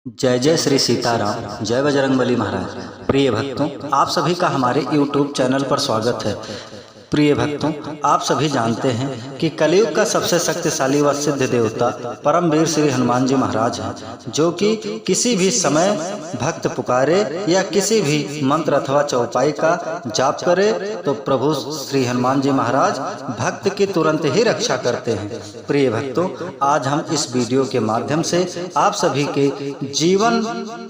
जय जय श्री सीताराम, जय बजरंगबली महाराज। प्रिय भक्तों, आप सभी का हमारे YouTube चैनल पर स्वागत है। प्रिय भक्तों, आप सभी जानते हैं कि कलयुग का सबसे शक्तिशाली व सिद्ध देवता परमवीर श्री हनुमान जी महाराज हैं, जो कि किसी भी समय भक्त पुकारे या किसी भी मंत्र अथवा चौपाई का जाप करे तो प्रभु श्री हनुमान जी महाराज भक्त की तुरंत ही रक्षा करते हैं। प्रिय भक्तों, आज हम इस वीडियो के माध्यम से आप सभी के जीवन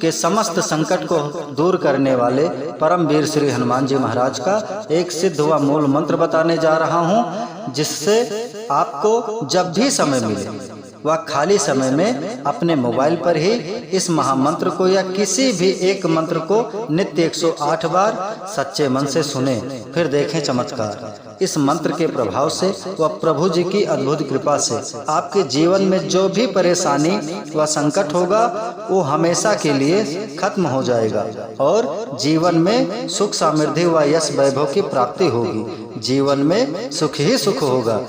के समस्त संकट को दूर करने वाले परमवीर श्री हनुमान जी महाराज का एक सिद्ध व मूल मंत्र बताने जा रहा हूं, जिससे आपको जब भी समय मिले वह खाली समय में अपने मोबाइल पर ही इस महामंत्र को या किसी भी एक मंत्र को नित्य 108 बार सच्चे मन से सुने, फिर देखें चमत्कार। इस मंत्र के प्रभाव से व प्रभु जी की अद्भुत कृपा से आपके जीवन में जो भी परेशानी व संकट होगा वो हमेशा के लिए खत्म हो जाएगा और जीवन में सुख समृद्धि व यश वैभव की प्राप्ति होगी। जीवन में सुख ही सुख होगा।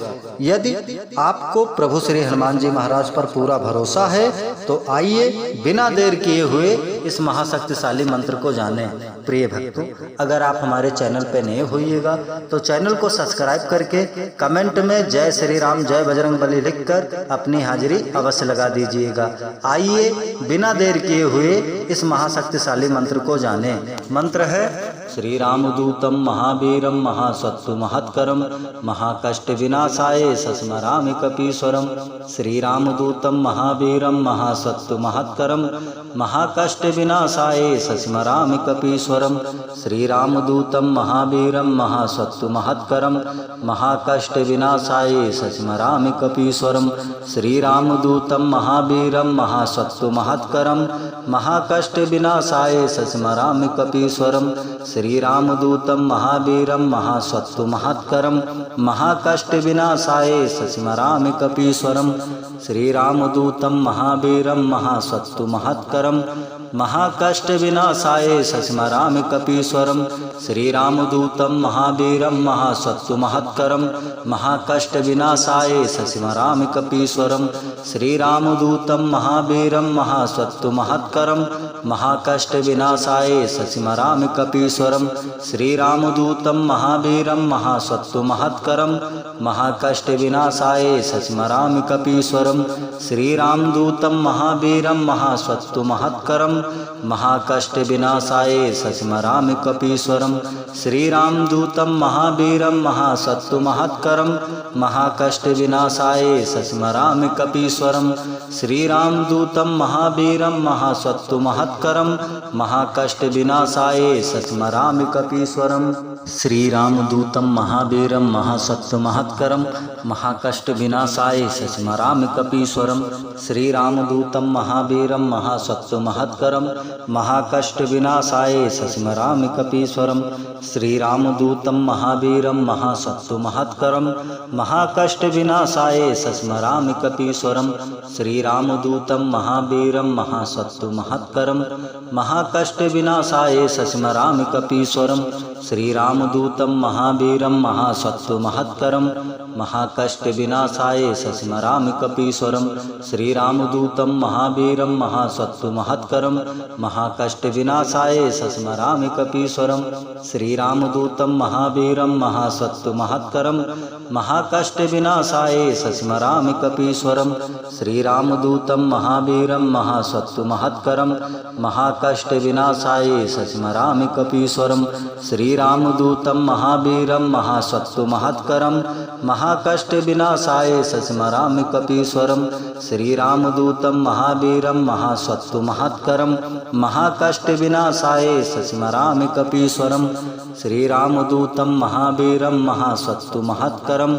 यदि आपको प्रभु श्री हनुमान जी महाराज पर पूरा भरोसा है तो आइए बिना देर किए हुए इस महाशक्तिशाली मंत्र को जानें। प्रिय भक्तों, अगर आप हमारे चैनल पर नए होइएगा तो चैनल को सब्सक्राइब करके कमेंट में जय श्री राम जय बजरंगबली लिखकर अपनी हाजिरी अवश्य लगा दीजिएगा। आइए बिना देर किए हुए इस महाशक्तिशाली मंत्र को जानें। मंत्र है श्री रामदूतम महावीरम महासत्व महत्करम महाकष्ट विनाशाय सस्मरामि कपीश्वरम। श्री रामदूतम महावीरम महासत्व महत्करम महाकष्ट विनाशाय सस्मरामि कपीश्वरम। श्री रामदूतम महावीरम महासत्व महत्करम महाकष्ट विनाशाय सस्मरामि कपीश्वरम। श्री रामदूतम महावीरम महासत्व महत्करम महाकष्ट विनाशाय सस्मरामि कपीश्वरम। श्री रामदूतम महावीरम महासत्व महत्करम महाकष्ट विनाशाय सस्मरामि कपीश्वरम। श्री रामदूतम महावीरम महासत्व महत्करम महाकष्ट विनाशाय सस्मरामि कपीश्वरम। श्री रामदूतम महावीरम महासत्व महत्करम महाकष्ट विनाशाय सस्मरामि कपीश्वरम। श्री रामदूतम महावीरम महासत्व महत्करम महाकष्ट विनाशाय सस्मरामि कपीश्वरम। श्री रामदूतम महावीरम महासत्व महत्करम महाकष्ट विनाशाय सस्मरामि कपीश्वरम। श्री रामदूतम महावीरम महासत्व महत्करम महाकष्ट विनाशाय सस्मरामि कपीश्वरम। श्री रामदूतम महावीरम महासत्व महत्करम महाकष्ट विनाशाय सस्मरामि कपीश्वरम। श्री रामदूतम महावीरम महासत्व महत्करम महाकष्ट विनाशाय सस्मरामि कपीश्वरम। श्री रामदूतम महावीरम महासत्व महत्करम महाकष्ट विनाशाय सस्मरामि कपीश्वरम। श्री रामदूतम महावीरम महासत्व महत्करम महाकष्ट विनाशाय सस्मरामि कपीश्वरम। श्री रामदूतम महावीरम महासत्व महत्करम महाकष्ट विनाशाय सस्मरामि कपीश्वरम। श्री रामदूतम महावीरम महासत्व महत्करम महाकष्ट विनाशाय सस्मरामि कपीश्वरम। श्री रामदूतम महावीरम महासत्व महत्करम महाकष्ट विनाशाय सस्मरामि कपीश्वरम। श्री रामदूतम महावीरम महासत्व महत्करम महाकष्ट विनाशाय सस्मरामि कपीश्वरम। श्री रामदूतम महावीरम महासत्व महत्करम महाकष्ट विनाशाय सस्मरामि कपीश्वरम। श्री रामदूतम महावीरम महासत्व महत्करम महाकष्ट विनाशाय सस्मरामि कपीश्वरम। श्री रामदूतम महावीरम महासत्व महत्करम महाकष्ट विनाशाय सस्मरामि कपीश्वरम। श्री रामदूतम महावीरम महासत्व महत्करम महाकष्ट विनाशाय सस्मरामि कपीश्वरम। श्री रामदूतम महावीरम महासत्व महत्करम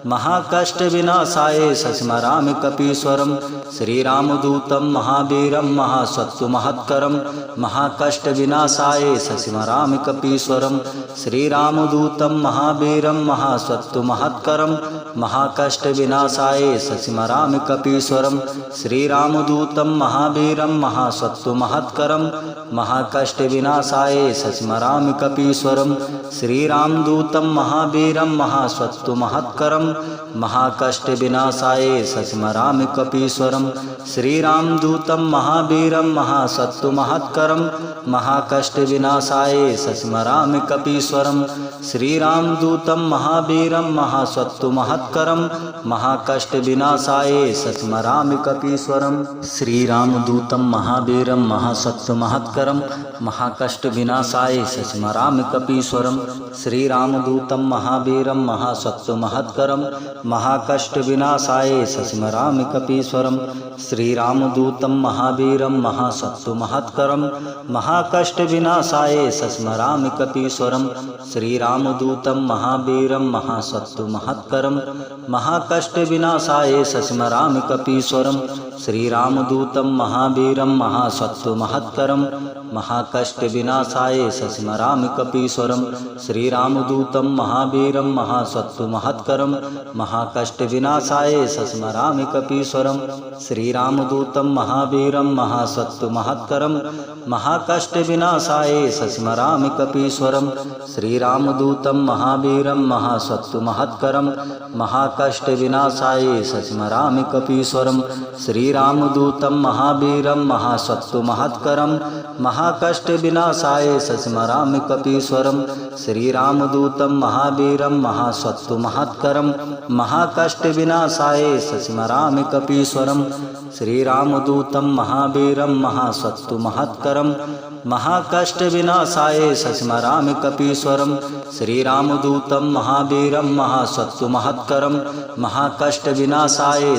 महाकष्ट विनाशाय सस्मरामि कपीश्वरम। श्री रामदूतम महावीरम महासत्व महत्करम महाकष्ट विनाशाय सस्मरामि कपीश्वरम। श्री रामदूतम महावीरम महासत्व महत्करम महाकष्ट विनाशाय सस्मरामि कपीश्वरम। श्री रामदूतम महावीरम महासत्व महत्करम महाकष्ट विनाशाय सस्मरामि कपीश्वरम। श्री रामदूतम महावीरम महासत्व महत्करं महाकष्टविनाशाय सस्मरामि कपीश्वरं श्रीरामदूतं महावीरं महासत्वमहत्करं महाकष्टविनाशाय सस्मरामि कपीश्वरं श्रीरामदूतं महावीरं महासत्वमहत्करं महाकष्टविनाशाय सस्मरामि कपीश्वरं श्रीरामदूतं महावीरं महासत्वमहत्करं महाकष्टविनाशाय सस्मरामि कपीश्वरं श्रीरामदूतं महावीरं महासत्वमहत्करं महाकष्टविनाशाय सस्मरामि कपीश्वरं श्रीरामदूतं महावीरं महासत्वमहत्करं महाकष्टविनाशाय सस्मरामि कपीश्वरं श्रीरामदूतं महावीरं महासत्वमहत्करं महाकष्टविनाशाय सस्मरामि कपीश्वरं श्रीरामदूतं महावीरं महासत्वमहत्करं महाकष्टविनाशाय सस्मरामि कपीश्वरं श्रीरामदूतं महावीरं महासत्वमहत्करं महाकष्टविनाशाय सस्मरामि कपीश्वरं श्रीरामदूतं महावीरं महासत्वमहत्करं महाकष्टविनाशाय सस्मरामि कपीश्वरं श्रीरामदूतं महावीरं महासत्वमहत्करं महाकष्टविनाशाय सस्मरामि कपीश्वरं श्रीरामदूतं महावीरं महासत्वमहत्करं महाकष्टविनाशाय सस्मरामि कपीश्वरं श्रीरामदूतं महावीरं महासत्वमहत्करं महाकष्टविनाशाय सस्मरामि कपीश्वरं श्रीरामदूतं महावीरं महासत्वमहत्करं महाकष्टविनाशाय सस्मरामि कपीश्वरं श्रीरामदूतं महावीरं महासत्वमहत्करं महाकष्टविनाशाय सस्मरामि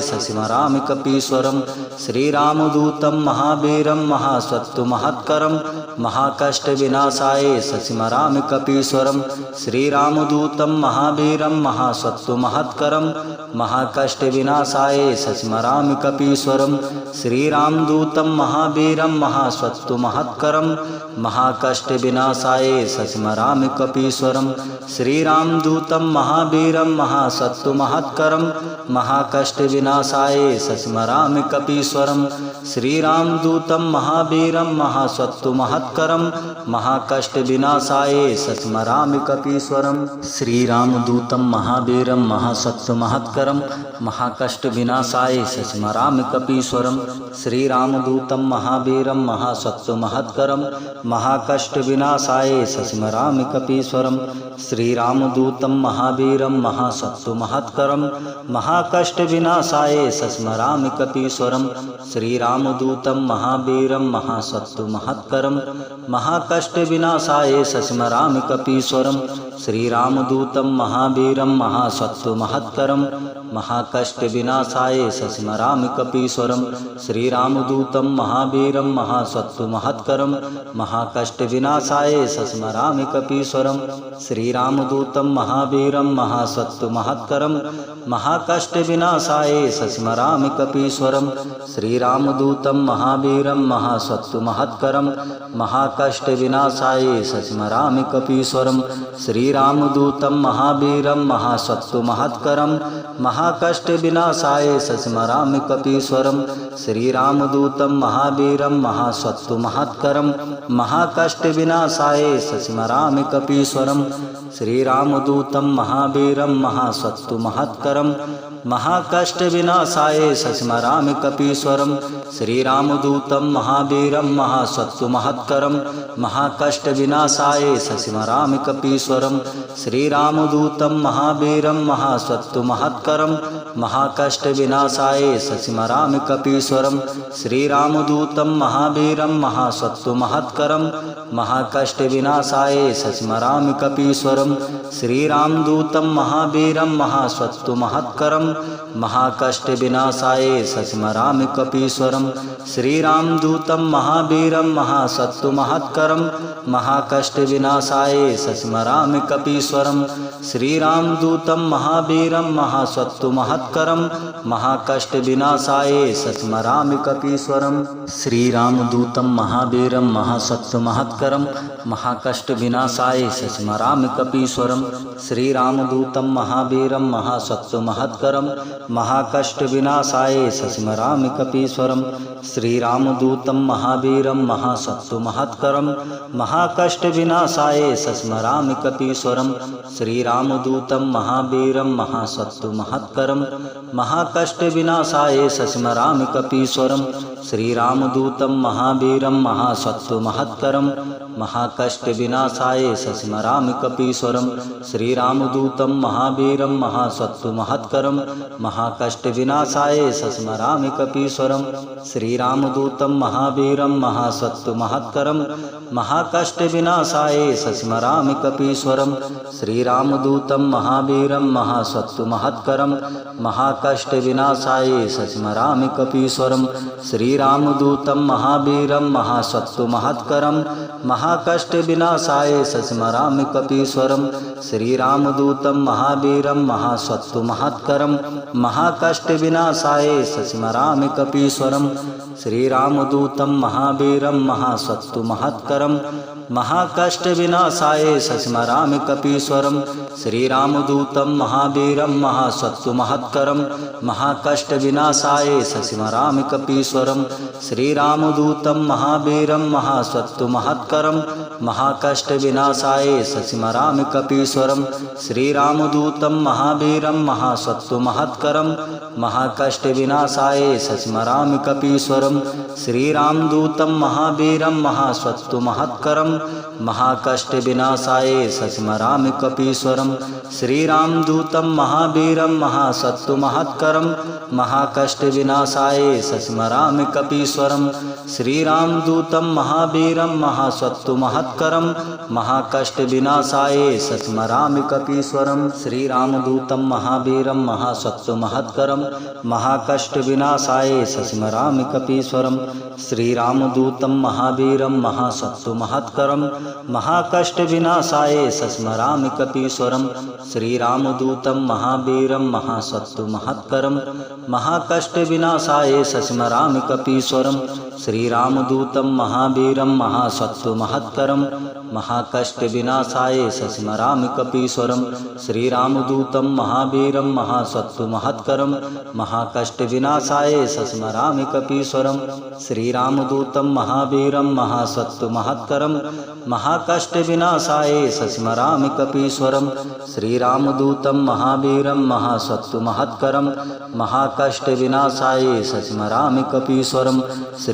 कपीश्वरं श्रीरामदूतं महावीरं महासत्वमहत्करं महाकष्टविनाशाय सस्मरामि कपीश्वरं श्रीरामदूतं महावीरं महासत्वमहत्करं महाकष्टविनाशाय सस्मरामि कपीश्वरं श्रीरामदूतं महावीरं महासत्वमहत्करं महाकष्टविनाशाय सस्मरामि कपीश्वरं श्रीरामदूतं महावीरं महासत्वमहत्करं महाकष्टविनाशाय सस्मरामि कपीश्वरं श्रीरामदूतं महावीरं महासत्वमहत्करं महाकष्टविनाशाय सस्मरामि कपीश्वरं श्रीरामदूतं महावीरं महासत्वमहत्करं महाकष्टविनाशाय सस्मरामि कपीश्वरं श्रीरामदूतं महावीरं महासत्वमहत्करं महाकष्टविनाशाय सस्मरामि कपीश्वरं श्रीरामदूतं महावीरं महासत्वमहत्करं महाकष्टविनाशाय सस्मरामि कपीश्वरं श्रीरामदूतं महावीरं महासत्वमहत्करं महाकष्टविनाशाय सस्मरामि कपीश्वरं श्रीरामदूतं महावीरं महासत्वमहत्करं महाकष्टविनाशाय सस्मरामि कपीश्वरं श्रीरामदूतं महावीरं महासत्वमहत्करं महाकष्टविनाशाय सस्मरामि कपीश्वरं श्रीरामदूतं महावीरं महासत्वमहत्करं महाकष्टविनाशाय सस्मरामि कपीश्वरं श्रीरामदूतं महावीरं महासत्वमहत्करं महाकष्टविनाशाय सस्मरामि कपीश्वरं श्रीरामदूतं महावीरं महासत्वमहत्करं महाकष्टविनाशाय सस्मरामि कपीश्वरं श्रीरामदूतं महावीरं महासत्वमहत्करं महाकष्टविनाशाय सस्मरामि कपीश्वरं श्रीरामदूतं महावीरं महासत्वमहत्करं महाकष्टविनाशाय सस्मरामि कपीश्वरं श्रीरामदूतं महावीरं महासत्वमहत्करं महाकष्टविनाशाय सस्मरामि कपीश्वरं श्रीरामदूतं महावीरं महासत्वमहत्करं महाकष्टविनाशाय सस्मरामि कपीश्वरं श्रीरामदूतं महावीरं महासत्वमहत्करं महाकष्टविनाशाय सस्मरामि कपीश्वरं श्रीरामदूतं महावीरं महासत्वमहत्करं महाकष्टविनाशाय सस्मरामि कपीश्वरं श्रीरामदूतं महावीरं महासत्वमहत्करं महाकष्टविनाशाय सस्मरामि कपीश्वरं श्रीरामदूतं महावीरं महासत्वमहत्करं महत्करम महाकष्ट विनाशाय सस्मरामि कपीश्वरम। श्रीरामदूतं महावीरं महासत्व महत्करम महाकष्ट विनाशाय सस्मरामि कपीश्वरम। श्रीरामदूतं महावीरं महासत्व महत्करम महाकष्ट विनाशाय सस्मरामि कपीश्वरम। श्रीरामदूतं महावीरं महासत्व महत्करम महाकष्ट विनाशाय सस्मरामि कपीश्वरम। श्रीरामदूतं महावीरं महासत्व महत्करम महाकष्ट विनाशाय सस्मरामि कपीश्वरम। श्रीरामदूतं महावीरं महासत्व महत्करम महाकष्ट विनाशाय सस्मरामि कपीश्वरम। श्रीरामदूतं महावीरं महासत्व महत्करम महाकष्ट विनाशाय सस्मरामि कपीश्वरम। श्रीरामदूतं महावीरं महासत्व महत्करम महाकष्ट विनाशाय सस्मरामि कपीश्वरम। श्रीरामदूतं महावीरं महासत्व महत्करम महाकष्ट विनाशाय सस्मरामि कपीश्वरम। श्रीरामदूतं महावीरं महासत्व महत्करम महाकष्ट विनाशाय सस्मरामि कपीश्वरम। श्रीरामदूतं महावीरं महासत्व महत्करम महाकष्ट विनाशाय सस्मरामि कपीश्वरम। श्रीरामदूतं महावीरं महासत्व महत्करम महाकष्ट विनाशाय सस्मरामि कपीश्वरम। श्रीरामदूतं महावीरं महासत्व महत्करम महाकष्ट विनाशाय सस्मरामि कपीश्वरम। श्रीरामदूतं महावीरं महासत्व महत्करम महाकष्ट विनाशाय सस्मरामि कपीश्वरम। श्रीरामदूतं महावीरं महासत्व महत्करम महाकष्ट विनाशाय सस्मरामि कपीश्वरम। श्रीरामदूतं महावीरं महासत्व महत्करम महाकष्ट विनाशाय सस्मरामि कपीश्वरम। श्रीरामदूतं महावीरं महासत्व महत्करम महाकष्ट विनाशाय सस्मरामि कपीश्वरम। श्रीरामदूतं महावीरं महासत्व महत्करम महाकष्ट विनाशाय सस्मरामि कपीश्वरम। श्रीरामदूतं महावीरं महासत्व महत्करम महाकष्ट विनाशाय सस्मरामि कपीश्वरम। श्रीरामदूतं महावीरं महासत्व महत्करम महाकष्ट विनाशाय सस्मरामि कपीश्वरम। श्रीरामदूतं महावीरं महासत्व महत्करम महाकष्ट विनाशाय सस्मरामि कपीश्वरम। श्रीरामदूतं महावीरं महासत्व महत्करम महाकष्ट विनाशाय सस्मरामि कपीश्वरम। श्रीरामदूतं महावीरं महासत्व महत्करम महाकष्ट विनाशाय सस्मरामि कपीश्वरम। श्रीरामदूतं महावीरं महासत्व महत्करम महाकष्ट विनाशाय सस्मरामि कपीश्वरम। श्रीरामदूतं महावीरं महासत्व महत्करम महाकष्ट विनाशाय सस्मरामि कपीश्वरम।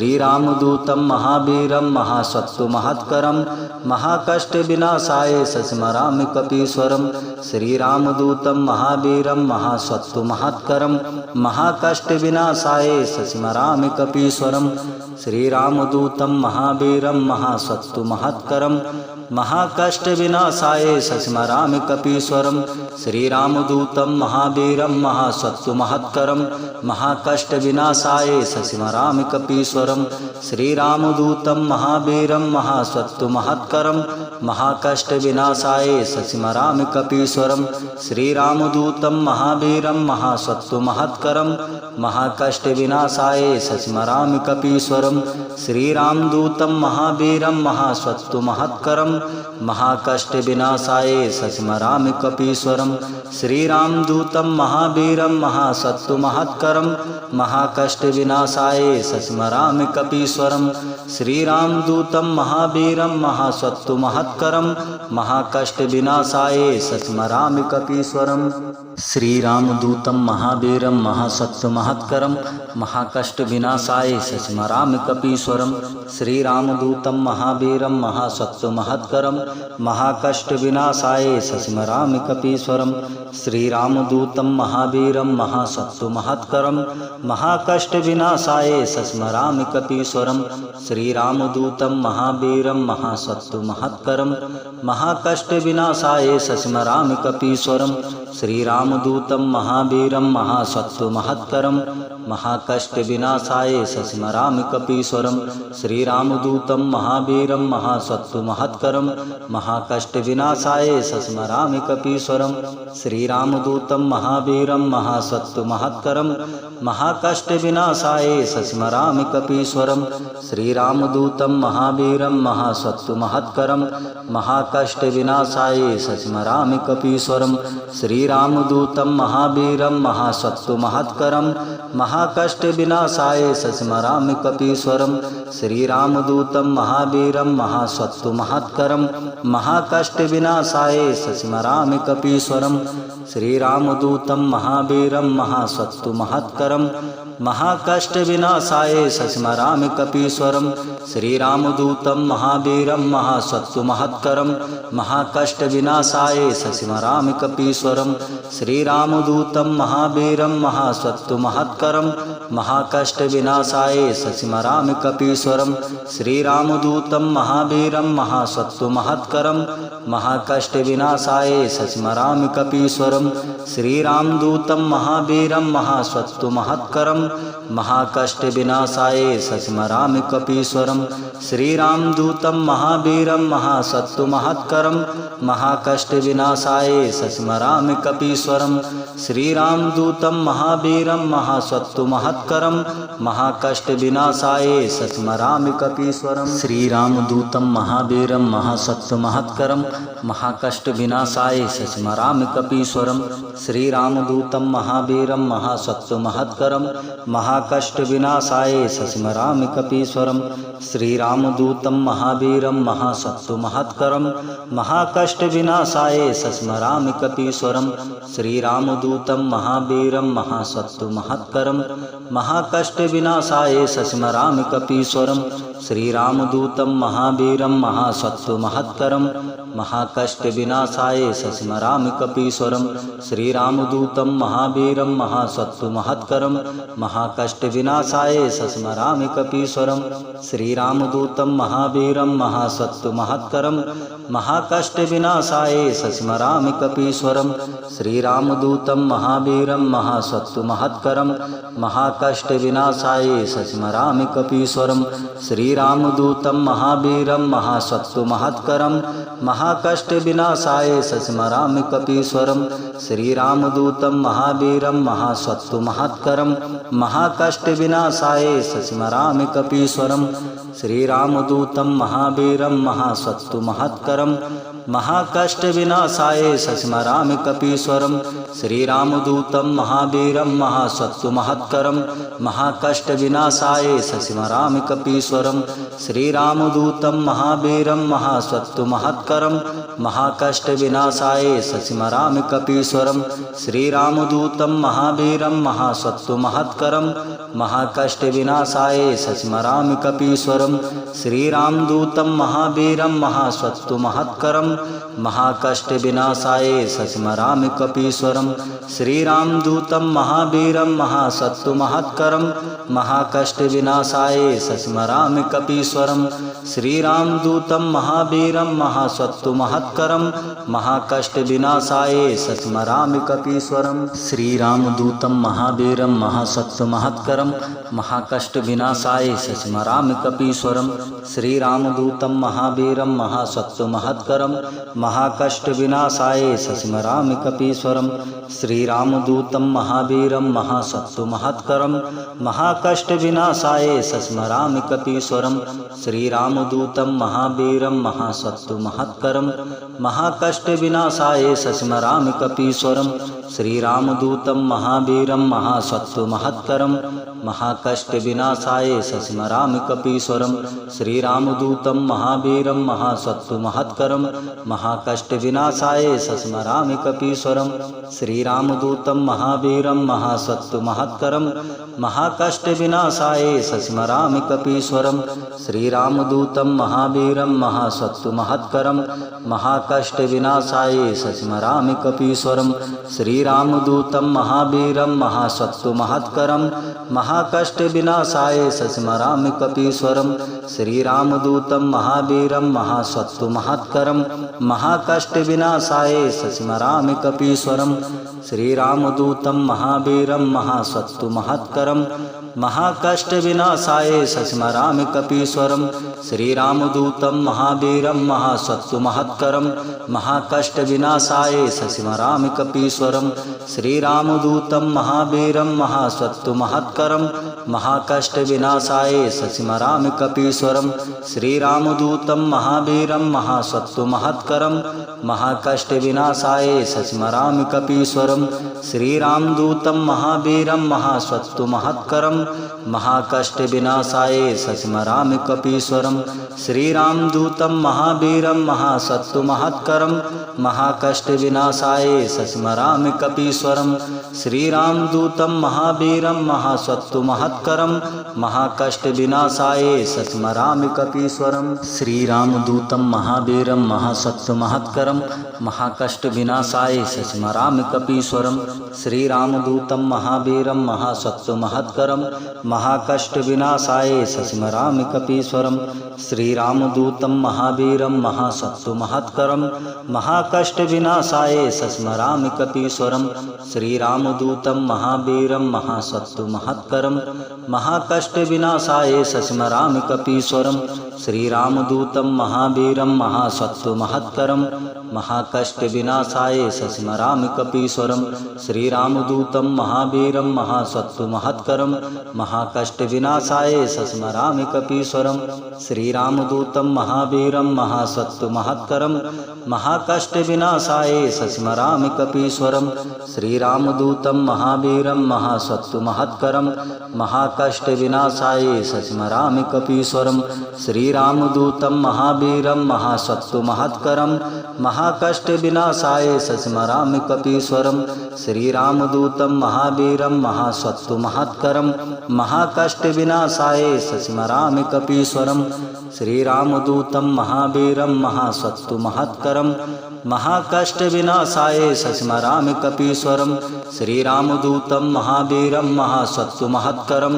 श्रीरामदूतं महावीरं महासत्व महत्करम महाकष्ट विनाशाय सस्मरामि कपीश्वरम। श्रीरामदूतं महावीरं महासत्व महत्करम महाकष्ट विनाशाय सस्मरामि कपीश्वरम। श्रीरामदूतं महावीरं महासत्व महत्करम महाकष्ट विनाशाय सस्मरामि कपीश्वरम। श्रीरामदूतं महावीरं महासत्व महत्करम महाकष्ट विनाशाय सस्मरामि कपीश्वरम। श्रीरामदूतं महावीरं महासत्व महत्करम महाकष्ट विनाशाय सस्मरामि कपीश्वरम। श्रीरामदूतं महावीरं महासत्व महत्करम महाकष्ट विनाशाय सस्मरामि कपीश्वरम। श्रीरामदूतं महावीरं महासत्व महत्करम महाकष्ट विनाशाय सस्मरामि कपीश्वरम। श्रीरामदूतं महावीरं महासत्व महत्करम महाकष्ट विनाशाय सस्मरामि कपीश्वरम। श्रीरामदूतं महावीरं महासत्व महत्करम महाकष्ट विनाशाय सस्मरामि कपीश्वरम। श्रीरामदूतं महावीरं महासत्व महत्करम महाकष्ट विनाशाय सस्मरामि कपीश्वरम। श्रीरामदूतं महावीरं महासत्व महत्करम महाकष्ट विनाशाय सस्मरामि कपीश्वरम। श्रीरामदूतं महावीरं महासत्व महत्करम महाकष्ट विनाशाय सस्मरामि कपीश्वरम। श्रीरामदूतं महावीरं महासत्व महत्करं महाकष्टविनाशाय सस्मरामि कपीश्वरं श्रीरामदूतं महावीरं महासत्त्वमहत्करं महाकष्टविनाशाय सस्मरामि कपीश्वरं श्रीरामदूतं महावीरं महासत्त्वमहत्करं महाकष्टविनाशाय सस्मरामि कपीश्वरं श्रीरामदूतं महावीरं महासत्त्वमहत्करं महाकष्टविनाशाय सस्मरामि कपीश्वरं श्रीरामदूतं महावीरं महासत्त्वमहत्करं महाकष्टविनाशाय सस्मरामि कपीश्वरं श्रीरामदूतं महावीरं महासत्त्वमहत्करं महाकष्टविनाशाय सस्मरामि कपीश्वरं श्रीरामदूतं महावीरं महासत्त्वमहत्करं महाकष्टविनाशाय सस्मरामि कपीश्वरं श्रीरामदूतं महावीरं महासत्त्वमहत्करं महाकष्टविनाशाय सस्मरामि कपीश्वरं श्रीरामदूतं महावीरं महासत्त्वमहत्करं महाकष्टविनाशाय सस्मरामि कपीश्वरं श्रीरामदूतं महावीरं महासत्त्वमहत्करं महाकष्टविनाशाय सस्मरामि कपीश्वरं श्रीरामदूतं महावीरं महासत्त्वमहत्करं महाकष्टविनाशाय सस्मरामि कपीश्वरं श्रीरामदूतं महावीरं महासत्त्वमहत्करं महाकष्टविनाशाय सस्मरामि कपीश्वरं श्रीरामदूतं महावीरं महासत्त्वमहत्करं महाकष्टविनाशाय सस्मरामि कपीश्वरं श्रीरामदूतं महावीरं महासत्त्वमहत्करं महाकष्टविनाशाय सस्मरामि कपीश्वरं श्रीरामदूतं महावीरं महासत्त्वमहत्करं महाकष्टविनाशाय सस्मरामि कपीश्वरं श्रीरामदूतं महावीरं महासत्त्वमहत्करं महाकष्टविनाशाय सस्मरामि कपीश्वरं श्रीरामदूतं महावीरं महासत्त्वमहत्करं महाकष्टविनाशाय सस्मरामि कपीश्वरं श्रीरामदूतं महावीरं महासत्त्वमहत्करं महाकष्टविनाशाय सस्मरामि कपीश्वरं श्रीरामदूतं महावीरं महासत्त्वमहत्करं महाकष्टविनाशाय सस्मरामि कपीश्वरं श्रीरामदूतं महावीरं महासत्त्वमहत्करं महाकष्टविनाशाय सस्मरामि कपीश्वरं श्रीरामदूतं महावीरं महासत्त्वमहत्करं महाकष्टविनाशाय सस्मरामि कपीश्वरं श्रीरामदूतं महावीरं महासत्त्वमहत्करं महाकष्टविनाशाय सस्मरामि कपीश्वरं श्रीरामदूतं महावीरं महासत्त्वमहत्करं महाकष्टविनाशाय सस्मरामि कपीश्वरं श्रीरामदूतं महावीरं महासत्त्वमहत्करं महाकष्टविनाशाय सस्मरामि कपीश्वरं श्रीरामदूतं महावीरं महासत्त्वमहत्करं महाकष्टविनाशाय सस्मरामि कपीश्वरं श्रीरामदूतं महावीरं महासत्त्वमहत्करं महाकष्टविनाशाय सस्मरामि कपीश्वरं श्रीरामदूतं महावीरं महासत्त्वमहत्करं महाकष्टविनाशाय सस्मरामि कपीश्वरं श्रीरामदूतं महावीरं महासत्त्वमहत्करं महाकष्टविनाशाय सस्मरामि कपीश्वरं श्रीरामदूतं महावीरं महासत्त्वमहत्करं महाकष्टविनाशाय सस्मरामि कपीश्वरं श्रीरामदूतं महावीरं महासत्त्वमहत्करं महाकष्टविनाशाय सस्मरामि कपीश्वरं श्रीरामदूतं महावीरं महासत्त्वमहत्करं महाकष्टविनाशाय सस्मरामि कपीश्वरं श्रीरामदूतं महावीरं महासत्त्वमहत्करं महाकष्टविनाशाय सस्मरामि कपीश्वरं श्रीरामदूतं महावीरं महासत्त्वमहत्करं महाकष्टविनाशाय सस्मरामि कपीश्वरं श्रीरामदूतं महावीरं महासत्त्वमहत्करं महाकष्टविनाशाय सस्मरामि कपीश्वरं श्रीरामदूतं महावीरं महासत्त्वमहत्करं महाकष्टविनाशाय सस्मरामि कपीश्वरं श्रीरामदूतं महावीरं महासत्त्वमहत्करं महाकष्टविनाशाय सस्मरामि कपीश्वरं श्रीरामदूतं महावीरं महासत्त्वमहत्करं महाकष्टविनाशाय सस्मरामि कपीश्वरं श्रीरामदूतं महावीरं महासत्त्वमहत्करं महाकष्टविनाशाय सस्मरामि कपीश्वरं श्रीरामदूतं महावीरं महासत्त्वमहत्करं महाकष्टविनाशाय सस्मरामि कपीश्वरं श्रीरामदूतं महावीरं महासत्त्वमहत्करं महाकष्ट विनाशाय स्मरामि कपीश्वरं श्रीरामदूतं महावीरं महासत्तु महत्करं महाकष्ट विनाशाय स्मरामि कपीश्वरं श्रीरामदूतं महावीरं महासत्तु महत्करं महाकष्ट विनाशाय स्मरामि कपीश्वरं श्रीरामदूतं महावीरं महासत्तु महत्करं महाकष्ट विनाशाय स्मरामि कपीश्वरं श्रीरामदूतं महावीरं महासत्तु महत्करं महाकष्ट विनाशाय स्मरामि कपीश्वरं श्रीरामदूतं महावीरं महासत्तु महत्करं महाकष्ट विनाशाय स्मरामि कपीश्वरं श्रीरामदूतं महावीरं महासत्तु महत्करं महाकष्ट विनाशाय स्मरामि कपीश्वरं श्रीरामदूतं महावीरं महासत्तु महत्करं महाकष्ट विनाशाय स्मरामि कपीश्वरं श्रीरामदूतं महावीरं महासत्तु महत्करं महाकष्ट विनाशाय स्मरामि कपीश्वरं श्रीरामदूतं महावीरं महासत्तु महत्करं महाकष्ट विनाशाय स्मरामि कपीश्वरं श्रीरामदूतं महावीरं महासत्तु महत्करं महाकष्ट विनाशाय स्मरामि कपीश्वरं श्रीरामदूतं महावीरं महासत्तु महत्करं महाकष्ट विनाशाय स्मरामि कपीश्वरं श्रीरामदूतं महावीरं महासत्तु महत्करं महाकष्ट विनाशाय स्मरामि कपीश्वरं श्रीरामदूतं महावीरं महासत्तु महत्करं महाकष्ट विनाशाय स्मरामि कपीश्वरं श्रीरामदूतं महावीरं महासत्तु महत्करं महाकष्ट विनाशाय स्मरामि कपीश्वरं श्रीरामदूतं महावीरं महासत्तु महत्करं महाकष्ट विनाशाय स्मरामि कपीश्वरं श्रीरामदूतं महावीरं महासत्तु महत्करं महाकष्ट विनाशाय स्मरामि कपीश्वरं श्रीरामदूतं महावीरं महासत्तु महत्करं महाकष्ट विनाशाय स्मरामि कपीश्वरं श्रीरामदूतं महावीरं महासत्तु महत्करं महाकष्ट विनाशाय स्मरामि कपीश्वरं श्रीरामदूतं महावीरं महासत्तु महत्करं महाकष्ट विनाशाय स्मरामि कपीश्वरं श्रीरामदूतं महावीरं महासत्तु महत्करं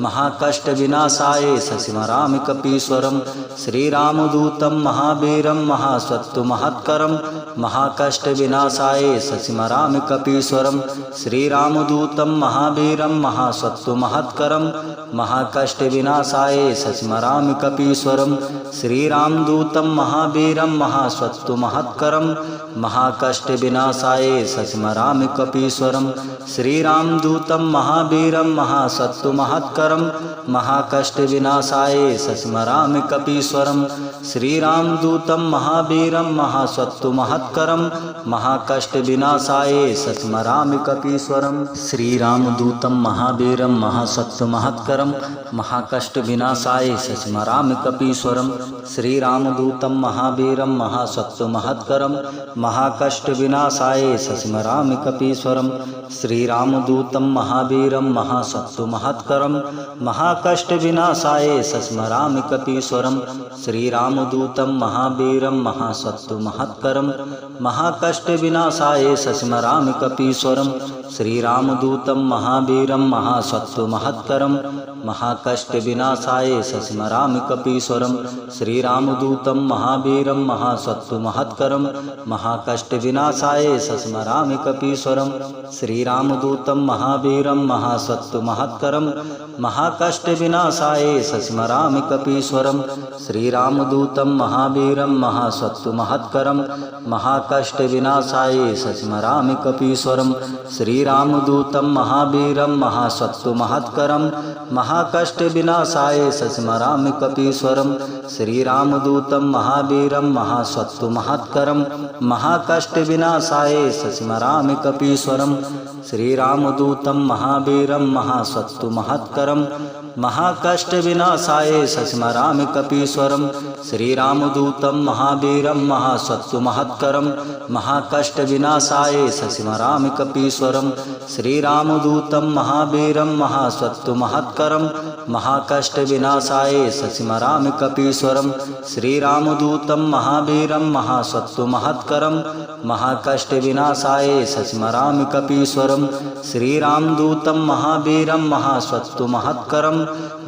महाकष्ट विनाशाय स्मरामि कपीश्वरं श्रीरामदूतं महावीरं महासत्तु महत्करं महाकष्ट विनाशाय स्मरामि कपीश्वरं श्रीरामदूतं महावीरं महासत्तु महत्करं महाकष्ट विनाशाय स्मरामि कपीश्वरं श्रीरामदूतं महावीरं महासत्तु महत्करं महाकष्ट विनाशाय स्मरामि कपीश्वरं श्रीरामदूतं महावीरं महासत्तु महत्करं महाकष्ट विनाशाय स्मरामि कपीश्वरं श्रीरामदूतं महावीरं महासत्तु महत्करं महाकष्ट विनाशाय स्मरामि कपीश्वरं श्रीरामदूतं महावीरं महासत्तु महत्करं महाकष्ट विनाशाय स्मरामि कपीश्वरं श्रीरामदूतं महावीरं महासत्तु महत्करं महाकष्ट विनाशाय स्मरामि कपीश्वरं श्रीरामदूतं महावीरं महासत्तु महत्करं महाकष्ट विनाशाय स्मरामि कपीश्वरं श्रीरामदूतं महावीरं महासत्तु महत्करं महाकष्ट विनाशाय स्मरामि कपीश्वरं श्रीरामदूतं महावीरं महासत्तु महत्करं महाकष्ट विनाशाय स्मरामि कपीश्वरं श्रीरामदूतं महावीरं महासत्तु महत्करं महाकष्ट विनाशाय स्मरामि कपीश्वरं श्रीरामदूतं महावीरं महासत्तु महत्करं महाकष्ट विनाशाय स्मरामि कपीश्वरं श्रीरामदूतं महावीरं महासत्तु महत्करं महाकष्ट विनाशाय स्मरामि कपीश्वरं श्रीरामदूतं महावीरं महासत्तु महत्करं महाकष्ट विनाशाय स्मरामि कपीश्वरं श्रीरामदूतं महावीरं महासत्तु महत्करं महाकष्ट विनाशाय स्मरामि कपीश्वरं श्रीरामदूतं महावीरं महासत्तु महत्करं महाकष्ट विनाशाय स्मरामि कपीश्वरं श्रीरामदूतं महावीरं महासत्तु महत्करं महाकष्ट विनाशाय स्मरामि कपीश्वरं श्रीरामदूतं महावीरं महासत्तु महत्करं महाकष्टविनाशाय शशिमरामि कपीश्वरं श्रीरामदूतं महावीरं महासत्त्वमहत्करं महाकष्टविनाशाय शशिमरामि कपीश्वरं श्रीरामदूतं महावीरं महासत्त्वमहत्करं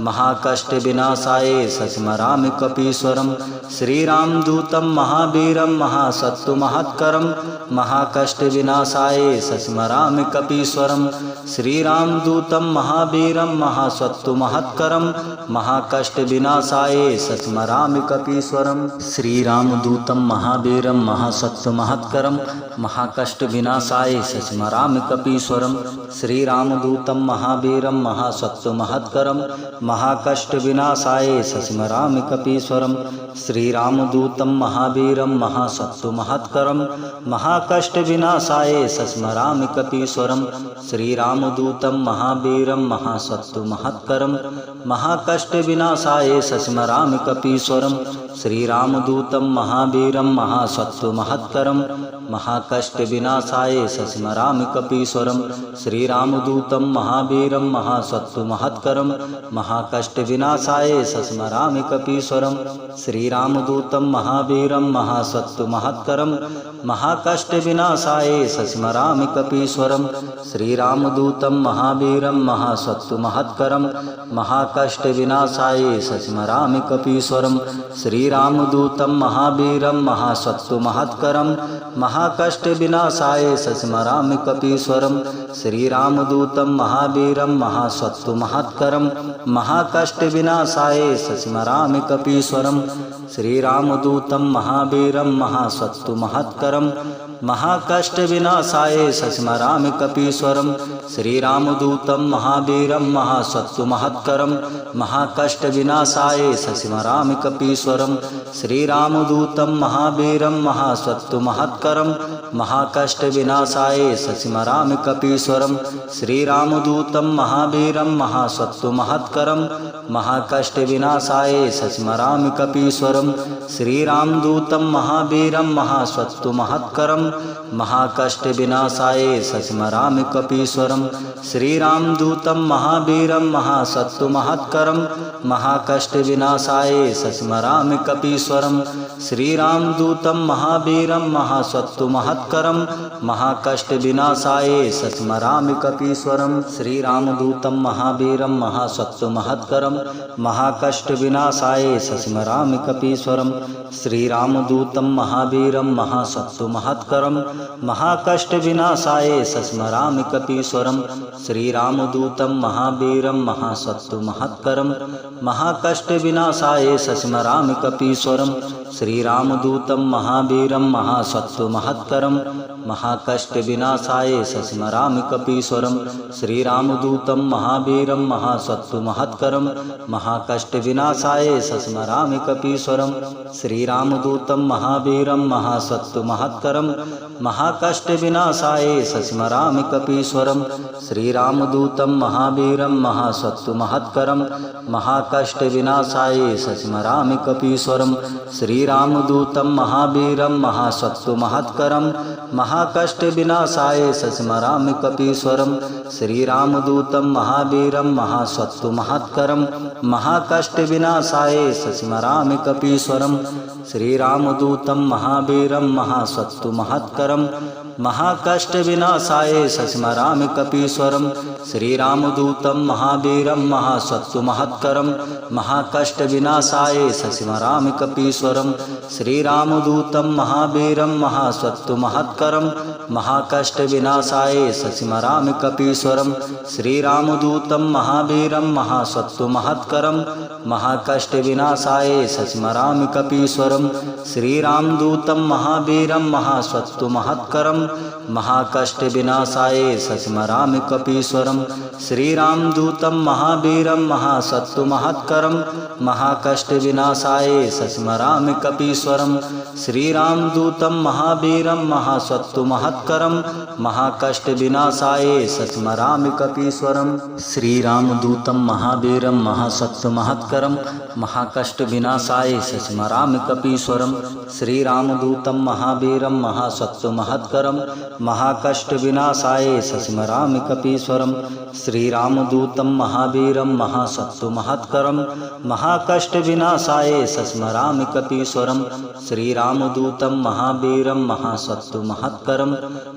महाकष्टविनाशाय शशिमरामि कपीश्वरं श्रीरामदूतं महावीरं महासत्त्वमहत्करं महाकष्टविनाशाय शशिमरामि कपीश्वरं श्रीरामदूतं महावीरं महासत्त्वमहत्करं महाकष्टविनाशाय शशिमरामि कपीश्वरं श्रीरामदूतं महावीरं महासत्त्वमहत्करं महाकष्टविनाशाय शशिमरामि कपीश्वरं श्रीरामदूतं महावीरं महासत्त्वमहत्करं महाकष्टविनाशाय शशिमरामि कपीश्वरं श्रीरामदूतं महावीरं महासत्त्वमहत्करं महाकष्टविनाशाय शशिमरामि कपीश्वरं श्रीरामदूतं महावीरं महासत्त्वमहत्करं महाकष्टविनाशाय शशिमरामि कपीश्वरं श्रीरामदूतं महावीरं महासत्त्वमहत्करं महाकष्टविनाशाय शशिमरामि कपीश्वरं श्रीरामदूतं महावीरं महासत्त्वमहत्करं महाकष्टविनाशाय शशिमरामि कपीश्वरं श्रीरामदूतं महावीरं महासत्त्वमहत्करं महाकष्टविनाशाय शशिमरामि कपीश्वरं श्रीरामदूतं महावीरं महासत्त्वमहत्करं महाकष्टविनाशाय शशिमरामि कपीश्वरं श्रीरामदूतं महावीरं महासत्त्वमहत्करं महाकष्टविनाशाय शशिमरामि कपीश्वरं श्रीरामदूतं महावीरं महासत्त्वमहत्करं महाकष्टविनाशाय शशिमरामि कपीश्वरं श्रीरामदूतं महावीरं महासत्त्वमहत्करं महाकष्टविनाशाय शशिमरामि कपीश्वरं श्रीरामदूतं महावीरं महासत्त्वमहत्करं महाकष्टविनाशाय शशिमरामि कपीश्वरं श्रीरामदूतं महावीरं महासत्त्वमहत्करं महाकष्टविनाशाय शशिमरामि कपीश्वरं श्रीरामदूतं महावीरं महासत्त्वमहत्करं महाकष्टविनाशाय शशिमरामि कपीश्वरं श्रीरामदूतं महावीरं महासत्त्वमहत्करं महाकष्टविनाशाय शशिमरामि कपीश्वरं श्रीरामदूतं महावीरं महासत्त्वमहत्करं महाकष्टविनाशाय शशिमरामि कपीश्वरं श्रीरामदूतं महावीरं महासत्त्वमहत्करं महाकष्टविनाशाय शशिमरामि कपीश्वरं श्रीरामदूतं महावीरं महासत्त्वमहत्करं महाकष्टविनाशाय शशिमरामि कपीश्वरं श्रीरामदूतं महावीरं महासत्त्वमहत्करं महाकष्टविनाशाय शशिमरामि कपीश्वरं श्रीरामदूतं महावीरं महासत्त्वमहत्करं महाकष्टविनाशाय शशिमरामि कपीश्वरं श्रीरामदूतं महावीरं महासत्त्वमहत्करं महाकष्टविनाशाय शशिमरामि कपीश्वरं श्रीरामदूतं महावीरं महासत्त्वमहत्करं महाकष्टविनाशाय शशिमरामि कपीश्वरं श्रीरामदूतं महावीरं महासत्त्वमहत्करं महाकष्टविनाशाय शशिमरामि कपीश्वरं श्रीरामदूतं महावीरं महासत्त्वमहत्करं महाकष्टविनाशाय शशिमरामि कपीश्वरं श्रीरामदूतं महावीरं महासत्त्वमहत्करं महाकष्टविनाशाय शशिमरामि कपीश्वरं श्रीरामदूतं महावीरं महासत्त्वमहत्करं महाकष्टविनाशाय शशिमरामि कपीश्वरं श्रीरामदूतं महावीरं महासत्त्वमहत्करं महाकष्टविनाशाय शशिमरामि कपीश्वरं श्रीरामदूतं महावीरं महासत्त्वमहत्करं महाकष्टविनाशाय शशिमरामि कपीश्वरं श्रीरामदूतं महावीरं महासत्त्वमहत्करं महाकष्टविनाशाय शशिमरामि कपीश्वरं श्रीरामदूतं महावीरं महासत्त्वमहत्करं महाकष्टविनाशाय शशिमरामि कपीश्वरं श्रीरामदूतं महावीरं महासत्त्वमहत्करं महाकष्टविनाशाय शशिमरामि कपीश्वरं श्रीरामदूतं महावीरं महासत्त्वमहत्करं महाकष्टविनाशाय शशिमरामि कपीश्वरं श्रीरामदूतं महावीरं महासत्त्वमहत्करं महत्करम महाकष्ट विनाशाय सस्मरामि कपीश्वरम। श्रीरामदूतम महावीरम महासत्व महत्करम महाकष्ट विनाशाय सस्मरामि कपीश्वरम। श्रीरामदूतम महावीरम महासत्व महत्करम महाकष्ट विनाशाय सस्मरामि कपीश्वरम। श्रीरामदूतम महावीरम महासत्व महत्करम महाकष्ट विनाशाय सस्मरामि कपीश्वरम। श्रीरामदूतम महावीरम महासत्व महत्करम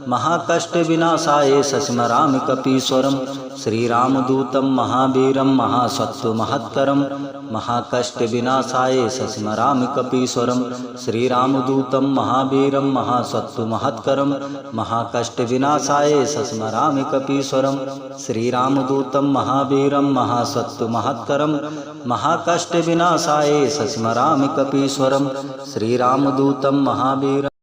महाकष्ट विनाशाय सस्मरामि कपीश्वरम। श्रीरामदूतम महावीरम महासत्व महत्करम महाकष्ट विनाशाय सस्मरामि कपीश्वरम। श्रीरामदूतम महावीरम महासत्व महत्करम महाकष्ट विनाशाय सस्मरामि कपीश्वरम। श्रीरामदूतम महावीरम महासत्व महत्करम महाकष्ट विनाशाय सस्मरामि कपीश्वरम। श्रीरामदूतम महावीरम